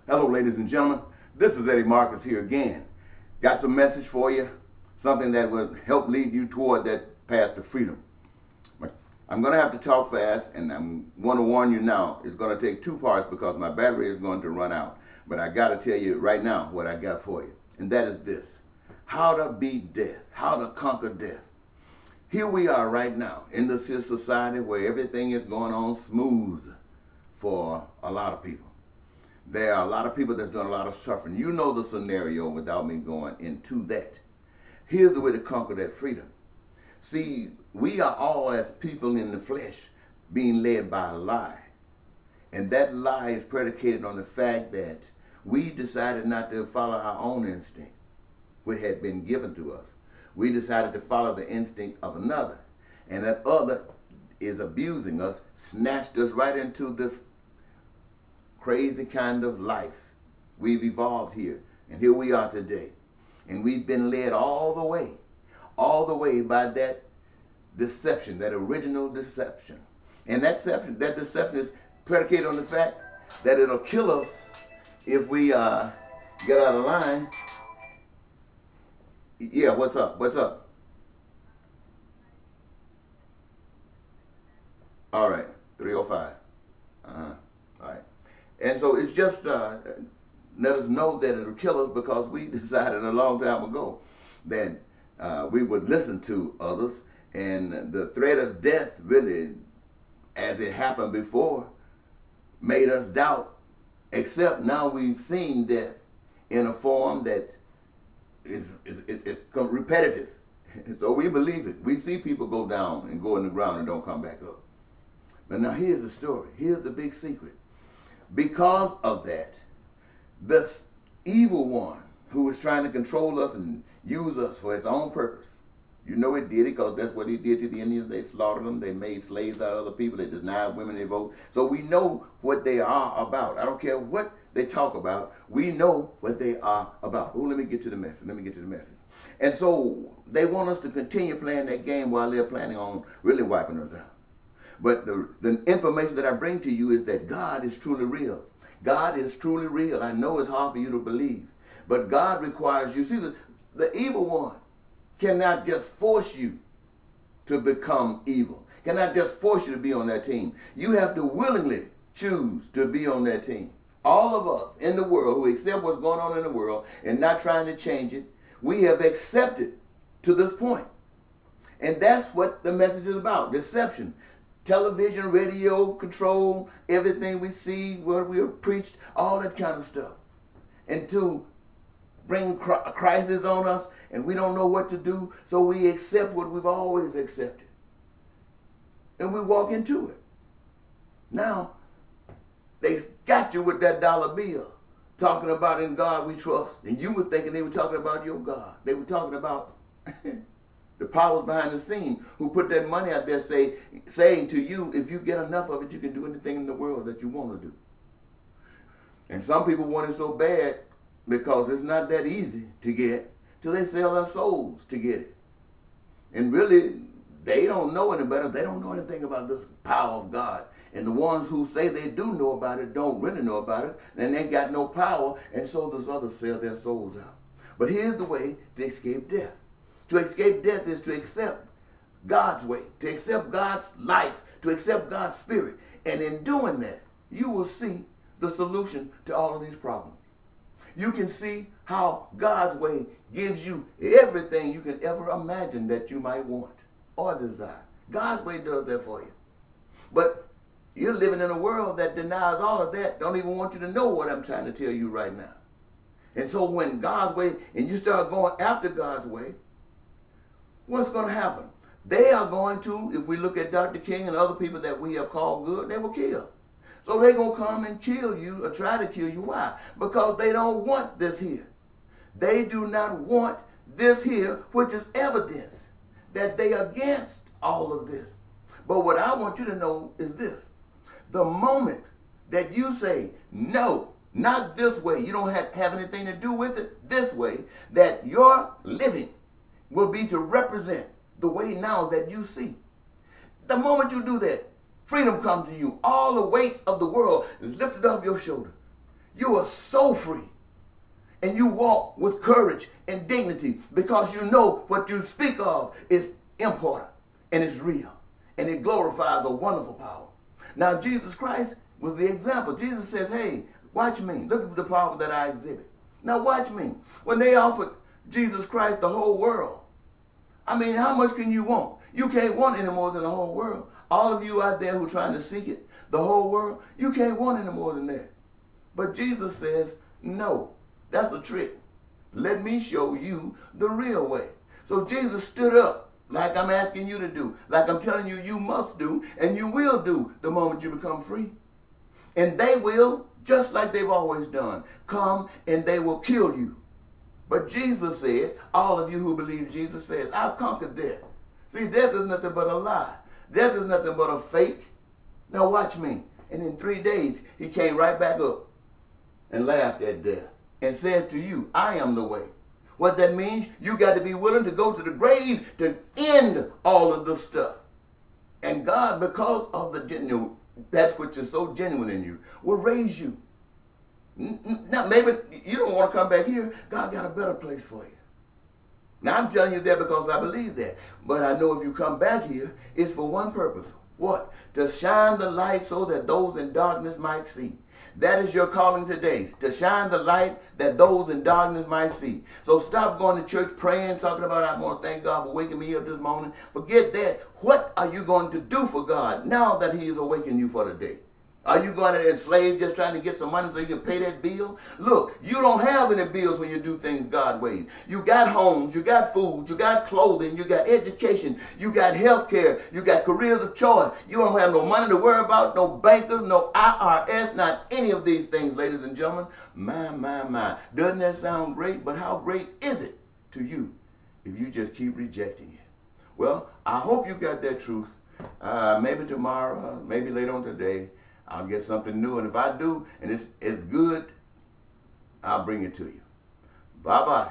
Hello, ladies and gentlemen. This is Eddie Marcus here again. Got some message for you, something that will help lead you toward that path to freedom. I'm going to have to talk fast, and I want to warn you now, it's going to take two parts because my battery is going to run out. But I got to tell you right now what I got for you, and that is this: how to beat death, how to conquer death. Here we are right now in this here society where everything is going on smooth for a lot of people. There are a lot of people that's doing a lot of suffering. You know the scenario without me going into that. Here's the way to conquer that freedom. See, we are all as people in the flesh being led by a lie. And that lie is predicated on the fact that we decided not to follow our own instinct, which had been given to us. We decided to follow the instinct of another. And that other is abusing us, snatched us right into this crazy kind of life. We've evolved here, and here we are today. And we've been led all the way by that deception, that original deception. And that deception is predicated on the fact that it'll kill us if we get out of line. Yeah, what's up? What's up? All right, 305. All right. And so it's just let us know that it'll kill us because we decided a long time ago that we would listen to others, and the threat of death really, as it happened before, made us doubt, except now we've seen death in a form that is repetitive. So we believe it. We see people go down and go in the ground and don't come back up. But now here's the story. Here's the big secret. Because of that, this evil one who was trying to control us and use us for his own purpose, you know it did it because that's what he did to the Indians. They slaughtered them. They made slaves out of other people. They denied women their vote. So we know what they are about. I don't care what they talk about. We know what they are about. Oh, let me get to the message. And so they want us to continue playing that game while they're planning on really wiping us out. But the information that I bring to you is that God is truly real. God is truly real. I know it's hard for you to believe, but God requires you. See, the evil one cannot just force you to become evil, cannot just force you to be on that team. You have to willingly choose to be on that team. All of us in the world who accept what's going on in the world and not trying to change it, we have accepted to this point. And that's what the message is about: deception. Television, radio, control, everything we see, what we are preached, all that kind of stuff. And to bring a crisis on us, and we don't know what to do, so we accept what we've always accepted. And we walk into it. Now, they got you with that dollar bill, talking about "in God we trust." And you were thinking they were talking about your God. They were talking about the powers behind the scene who put that money out there saying to you, if you get enough of it, you can do anything in the world that you want to do. And some people want it so bad because it's not that easy to get till they sell their souls to get it. And really, they don't know any better. They don't know anything about this power of God. And the ones who say they do know about it don't really know about it. And they got no power, and so those others sell their souls out. But here's the way to escape death. To escape death is to accept God's way, to accept God's life, to accept God's spirit. And in doing that, you will see the solution to all of these problems. You can see how God's way gives you everything you can ever imagine that you might want or desire. God's way does that for you. But you're living in a world that denies all of that, don't even want you to know what I'm trying to tell you right now. And so when God's way, and you start going after God's way, what's going to happen? They are going to, if we look at Dr. King and other people that we have called good, they will kill. So they're going to come and kill you or try to kill you. Why? Because they don't want this here. They do not want this here, which is evidence that they are against all of this. But what I want you to know is this: the moment that you say, no, not this way, you don't have anything to do with it this way, that your living will be to represent the way now that you see. The moment you do that, freedom comes to you. All the weight of the world is lifted off your shoulder. You are so free. And you walk with courage and dignity because you know what you speak of is important and it's real. And it glorifies a wonderful power. Now, Jesus Christ was the example. Jesus says, hey, watch me. Look at the power that I exhibit. Now, watch me. When they offered Jesus Christ the whole world, I mean, how much can you want? You can't want any more than the whole world. All of you out there who are trying to seek it, the whole world, you can't want any more than that. But Jesus says, no, that's a trick. Let me show you the real way. So Jesus stood up like I'm asking you to do, like I'm telling you you must do, and you will do the moment you become free. And they will, just like they've always done, come and they will kill you. But Jesus said, all of you who believe Jesus says, I've conquered death. See, death is nothing but a lie. Death is nothing but a fake. Now watch me. And in 3 days, he came right back up and laughed at death and said to you, I am the way. What that means, you got to be willing to go to the grave to end all of this stuff. And God, because of the genuine, that's which is so genuine in you, will raise you. Now, maybe you don't want to come back here. God got a better place for you. Now, I'm telling you that because I believe that. But I know if you come back here, it's for one purpose. What? To shine the light so that those in darkness might see. That is your calling today, to shine the light that those in darkness might see. So stop going to church praying, talking about, I want to thank God for waking me up this morning. Forget that. What are you going to do for God now that he has awakened you for the day? Are you going to enslave just trying to get some money so you can pay that bill? Look, you don't have any bills when you do things God's ways. You got homes, you got food, you got clothing, you got education, you got health care, you got careers of choice. You don't have no money to worry about, no bankers, no IRS, not any of these things, ladies and gentlemen. My. Doesn't that sound great? But how great is it to you if you just keep rejecting it? Well, I hope you got that truth. Maybe tomorrow, maybe later on today, I'll get something new, and if I do, and it's good, I'll bring it to you. Bye-bye.